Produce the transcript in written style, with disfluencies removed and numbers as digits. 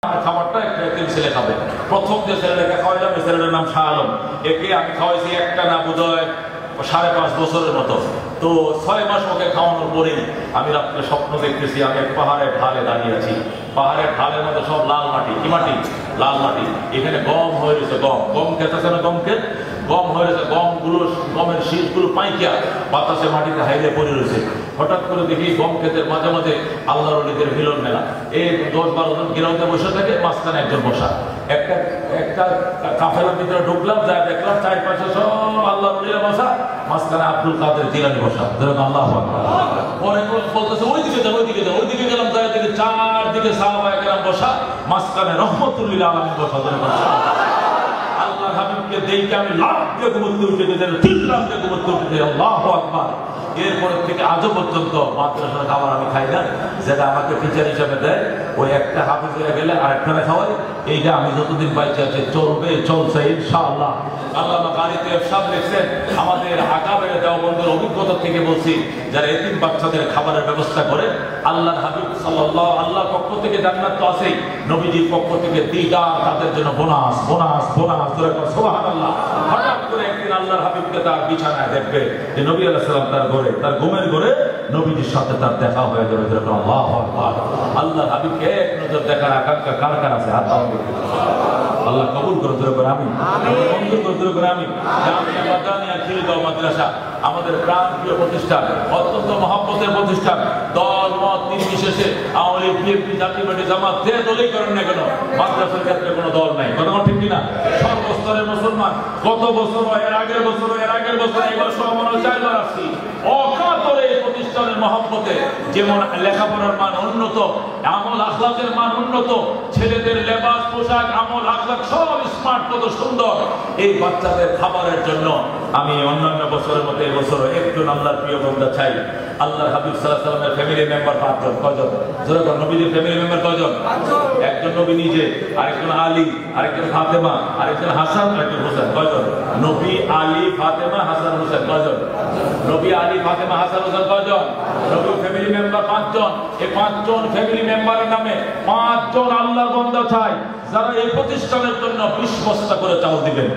খাবারটা একটা ছেলে খাবে। প্রথম যে ছেলেটাকে খাওয়াইলাম এই ছেলেটার নাম শাহ আলম। একে আমি খাওয়াইছি একটা না বোধহয় 5.5 বছরের মতো। তো 6 মাস ওকে খাওয়ানোর পরেই আমি রাত্রে স্বপ্ন দেখতেছি আমি এক পাহাড়ের ঢালে দাঁড়িয়ে আছি। পাহাড়ের ঢালের মধ্যে সব লাল মাটি। কি মাটি? লাল মাটি। এখানে গম হয়ে রয়েছে, গম ক্ষেত আছে না, গম হয়ে রয়েছে। গমের শীষগুলো পাইকিয়া বাতাসে মাটিতে হাইলে পড়ে রয়েছে। হঠাৎ করে দেখি গম ক্ষেতের মাঝে মাঝে আল্লাহর ওলিদের মিলন মেলা। এই 10-12 জন গিরাউতে বসে থাকে, মাঝখানে একজন বসা। একটা কাফেলার ভিতরে ঢুকলাম, যা দেখলাম চারপাশে সব আল্লাহর ওলিরা বসা, মাঝখানে আব্দুল কাদের জিলানী বসা। আল্লাহ পরে বলতেছে ওইদিকে গেলাম, তাই দিকে চারদিকে সাহাবায়ে কেরাম বসা, মাঝখানে রহমতুল্লিল আলামিন বসা। আল্লাহর হাবিবকে দেখে আমি লাফ দিয়ে ঘুমোতে উঠে গেছি, চিল্লাম দিয়ে ঘুমোতে উঠে গেছি, আল্লাহু আকবার। এরপরের থেকে আজও পর্যন্ত মাদ্রাসার খাবার আমি খাই না, যেটা আমাকে টিচার হিসাবে দেয়। ওই একটা হাফিজ হয়ে গেলে আরেকটা খাওয়াই। এইটা আমি যতদিন বাইচে আছে চলছে ইনশাআল্লাহ। আল্লাহ গাড়িতে এরশাদ লিখছেন, আমাদের আকাবের দেওবন্দের অভিজ্ঞতা থেকে বলছি, যারা এতিম বাচ্চাদের খাবারের ব্যবস্থা করে, আল্লাহর হাবিব সাল্লাল্লাহু আল্লাহর পক্ষ থেকে জান্নাত তো আছেই, নবীজির পক্ষ থেকে দ্বিগুণ তাদের জন্য বোনাস। সুবহানাল্লাহ। হঠাৎ করে একদিন আল্লাহর হাবিবকে তার বিছানায় দেখবে যে নবী আলাইহিস সালাম তার ঘরে, তার ঘুমের ঘরে নবীজির সাথে তার দেখা হয়ে যাবে। আল্লাহু আকবার। আল্লাহর হাবিবকে এক নজর দেখার আকাঙ্ক্ষা কার কার আছে? হাত তাও আল্লাহ কবুল করে আমি মঞ্জুর করে আমি। জামিয়া বাদানিয়া খিলগাঁও মাদ্রাসা আমাদের প্রাণপ্রিয় প্রতিষ্ঠান, অত্যন্ত মহব্বতের প্রতিষ্ঠান। দল মত নির্বিশেষে আওয়ামী লীগ, বিএনপি, জাতীয় পার্টি, জামাত, যে দলই করেন না কেন, মাদ্রাসার ক্ষেত্রে কোনো দল নাই। কথা ঠিক কিনা? সর্বস্তরের মুসলমান, গত বছর এর আগের বছর এবার সব আমরা 4 বার আসছি। অকাতরে এই প্রতিষ্ঠানের মহব্বতে যেমন লেখাপড়ার মান উন্নত, আমল আখলাকের মান উন্নত, ছেলেদের লেবাস পোশাক আমল আখলাক সব স্মার্ট, কত সুন্দর। এই বাচ্চাদের খাবারের জন্য আমি অন্যান্য বছরের মতো এই বছর একজন আল্লাহর প্রিয় বান্দা চাই। আল্লাহর হাবিব সাল্লাল্লাহু আলাইহি ওয়াসাল্লামের ফ্যামিলি মেম্বার 5 জন। কয়জন? জোরে বল। নবীর ফ্যামিলি মেম্বার কয়জন? 5 জন। একজন নবী নিজে, আরেকজন আলী, আরেকজন ফাতেমা, আরেকজন হাসান, আরেকজন হোসেন। কয়জন? নবী, আলী, ফাতেমা, হাসান, হোসেন। কয়জন? নবী, আলী, ফাতেমা, হাসান, হোসেন কয়জন? নবীর ফ্যামিলি মেম্বার 5 জন। এই 5 জন ফ্যামিলি মেম্বারের নামে 5 জন আল্লাহর বান্দা চাই, যারা এই প্রতিষ্ঠানের জন্য 20 বস্তা করে চাল দিবেন।